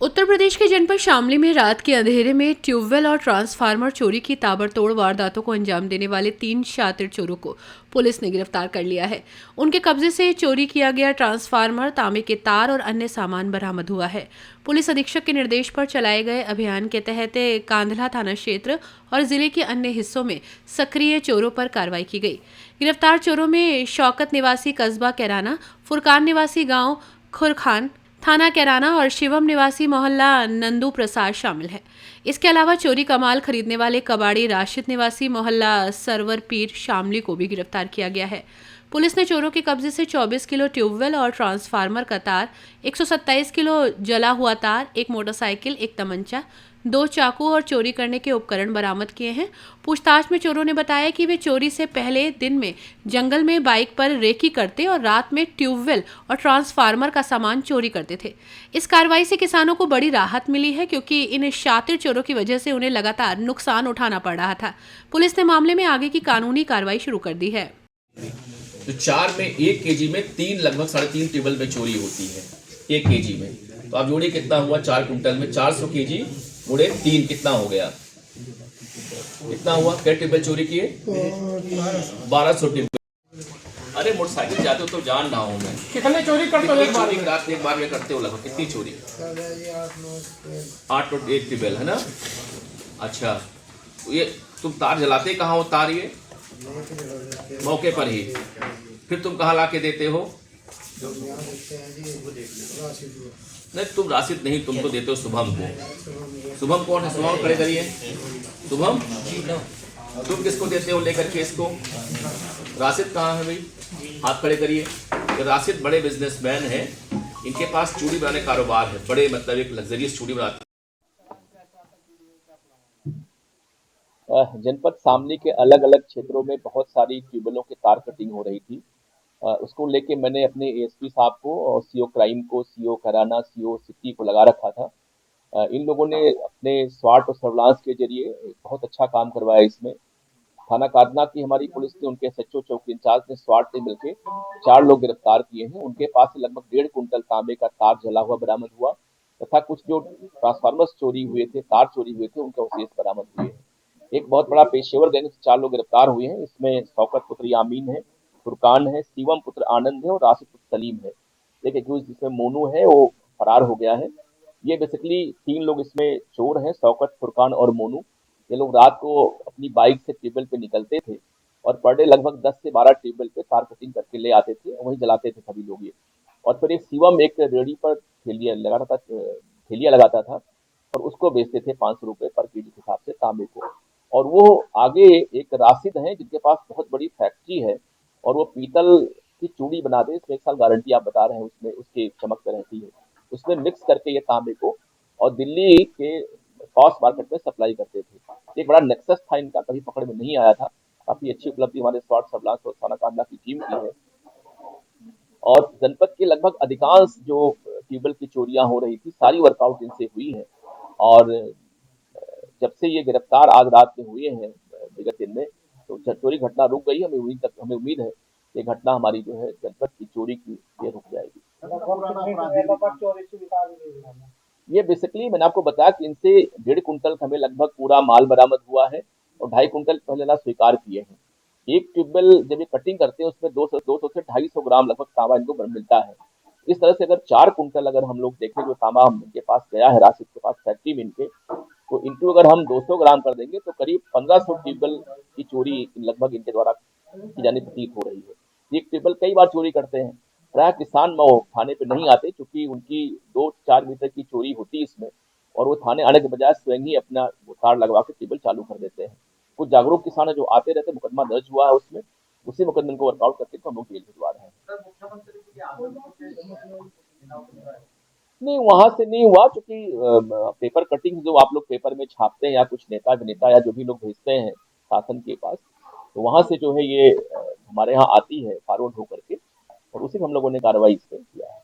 उत्तर प्रदेश के जनपद शामली में रात के अंधेरे में ट्यूबवेल और ट्रांसफार्मर चोरी की ताबड़तोड़ वारदातों को अंजाम देने वाले 3 शातिर चोरों को पुलिस ने गिरफ्तार कर लिया है। उनके कब्जे से चोरी किया गया ट्रांसफार्मर, तांबे के तार और अन्य सामान बरामद हुआ है। पुलिस अधीक्षक के निर्देश पर चलाए गए अभियान के तहत कांधला थाना क्षेत्र और जिले के अन्य हिस्सों में सक्रिय चोरों पर कार्रवाई की गई। गिरफ्तार चोरों में शौकत निवासी कस्बा कैराना, फुरकान निवासी गांव खुरखान थाना कैराना और शिवम निवासी मोहल्ला नंदू प्रसाद शामिल है। इसके अलावा चोरी का माल खरीदने वाले कबाड़ी राशिद निवासी मोहल्ला सरवर पीर शामली को भी गिरफ्तार किया गया है। पुलिस ने चोरों के कब्जे से 24 किलो ट्यूबवेल और ट्रांसफार्मर का तार, 127 किलो जला हुआ तार, एक मोटरसाइकिल, एक तमंचा, 2 चाकू और चोरी करने के उपकरण बरामद किए हैं। पूछताछ में चोरों ने बताया कि वे चोरी से पहले दिन में जंगल में बाइक पर रेकी करते और रात में ट्यूबवेल और ट्रांसफार्मर का सामान चोरी करते थे। इस कार्रवाई से किसानों को बड़ी राहत मिली है, क्योंकि इन शातिर चोरों की वजह से उन्हें लगातार नुकसान उठाना पड़ रहा था। पुलिस ने मामले में आगे की कानूनी कार्रवाई शुरू कर दी है। तो 4 में 1 केजी में 3 लगभग 3.5 ट्यूबवेल में चोरी होती है 1 केजी में। तो आप जोड़िए कितना हुआ, 4 कुंटल में 400 केजी गुणे 3 कितना हो गया, कितना हुआ? क्या ट्यूबवेल चोरी किए? 1200 ट्यूबवेल। अरे मोटरसाइकिल जाते हो तो जान रहा हूँ मैं। कितने चोरी करते हो एक बार में? रात एक बार में करते हो लगभग कितनी चोरी? 8 और 1 ट्यूबवेल है ना। अच्छा, तो ये तुम तार जलाते कहाँ हो? तार ये मौके पर ही, फिर तुम कहाँ ला के देते हो? नहीं, तुम राशिद नहीं, तुम तो देते हो शुभम को। शुभम कौन है? शुभम खड़े करिए। शुभम, तुम किसको देते हो लेकर के इसको? राशिद कहाँ है भाई? हाथ खड़े करिए। तो राशिद बड़े बिजनेसमैन हैं, इनके पास चूड़ी बनाने कारोबार है, बड़े मतलब एक लग्जरियस चूड़ी बनाते। जनपद शामली के अलग अलग क्षेत्रों में बहुत सारी ट्यूबवेलों के तार कटिंग हो रही थी। उसको लेके मैंने अपने एएसपी साहब को और सीओ क्राइम को, सीओ कराना, सीओ सिटी को लगा रखा था। इन लोगों ने अपने स्वाट और सर्विलांस के जरिए बहुत अच्छा काम करवाया। इसमें थाना कादना की हमारी पुलिस ने, उनके एसएचओ चौकी इंचार्ज ने, स्वाट ने मिलकर 4 लोग गिरफ्तार किए हैं। उनके पास से लगभग 1.5 कुंटल तांबे का तार जला हुआ बरामद हुआ तथा कुछ जो ट्रांसफार्मर्स चोरी हुए थे, तार चोरी हुए थे, उनके अवशेष बरामद हुए हैं। एक बहुत बड़ा पेशेवर गैंग से 4 लोग गिरफ्तार हुए हैं। इसमें शौकत पुत्र यामीन है, फुरकान है, शिवम पुत्र आनंद है और राशिद पुत्र सलीम है। एक एक्यूज जिसमें मोनू है वो फरार हो गया है। ये बेसिकली 3 लोग इसमें चोर हैं, शौकत, फुरकान और मोनू। ये लोग रात को अपनी बाइक से ट्यूबवेल पे निकलते थे और पर डे लगभग 10 से 12 ट्यूबवेल पे तार कटिंग करके ले आते थे, वहीं जलाते थे सभी लोग ये। और फिर एक शिवम एक रेडी पर ठेलिया लगाता था और उसको बेचते थे 500 रुपए पर केजी के हिसाब से तांबे को। और वो आगे एक राशिद हैं जिनके पास बहुत बड़ी फैक्ट्री है और वो पीतल की चूड़ी बनाते, इसमें 1 साल गारंटी आप बता रहे हैं, उसमें उसकी चमक रहती है, उसमें मिक्स करके ये तांबे को और दिल्ली के पॉश मार्केट में सप्लाई करते थे। एक बड़ा नेक्सस था इनका, कभी पकड़ में नहीं आया था। काफी अच्छी उपलब्धि हमारे स्वाट सर्विलांस और थाना कांडला की टीम की है। और जनपद के लगभग अधिकांश जो ट्यूबवेल की चोरियां हो रही थी, सारी वर्कआउट इनसे हुई है। और जब से ये गिरफ्तार आज रात में हुए हैं विगत दिन में, तो चोरी घटना रुक गई। हमें उम्मीद है ये घटना हमारी जो है जनपद की चोरी की, ये रुक जाएगी। ये बेसिकली मैंने आपको बताया कि इनसे 1.5 कुंटल हमें लगभग पूरा माल बरामद हुआ है और 2.5 कुंटल पहले ना स्वीकार किए हैं। एक ट्यूबवेल जब ये कटिंग करते हैं उसमें 200 से 250 ग्राम लगभग तांबा इनको मिलता है। इस तरह से अगर 4 कुंटल अगर हम लोग देखें जो तांबा इनके पास गया है, राशिद के पास फैक्ट्री में इनके, तो इंटू अगर हम 200 ग्राम कर देंगे तो करीब 1500 ट्यूबवेल की चोरी लगभग इनके द्वारा की जानी प्रतीत हो रही है। एक ट्यूबवेल कई बार चोरी करते हैं। प्रायः किसान वो थाने पे नहीं आते क्योंकि उनकी 2-4 मीटर की चोरी होती है इसमें, और वो थाने आने के बजाय स्वयं ही अपना तार लगवा के ट्यूबवेल चालू कर देते हैं। कुछ जागरूक किसान है जो आते रहते, मुकदमा दर्ज हुआ है उसमें, उसी मुकदमे को वर्कआउट करके तो हम लोग जेल भिजवा रहे हैं। नहीं, वहां से नहीं हुआ, क्योंकि पेपर कटिंग जो आप लोग पेपर में छापते हैं या कुछ नेता या जो भी लोग भेजते हैं शासन के पास, तो वहां से जो है ये हमारे यहाँ आती है फॉरवर्ड होकर के, और उसी में हम लोगों ने कार्रवाई इस पे किया है।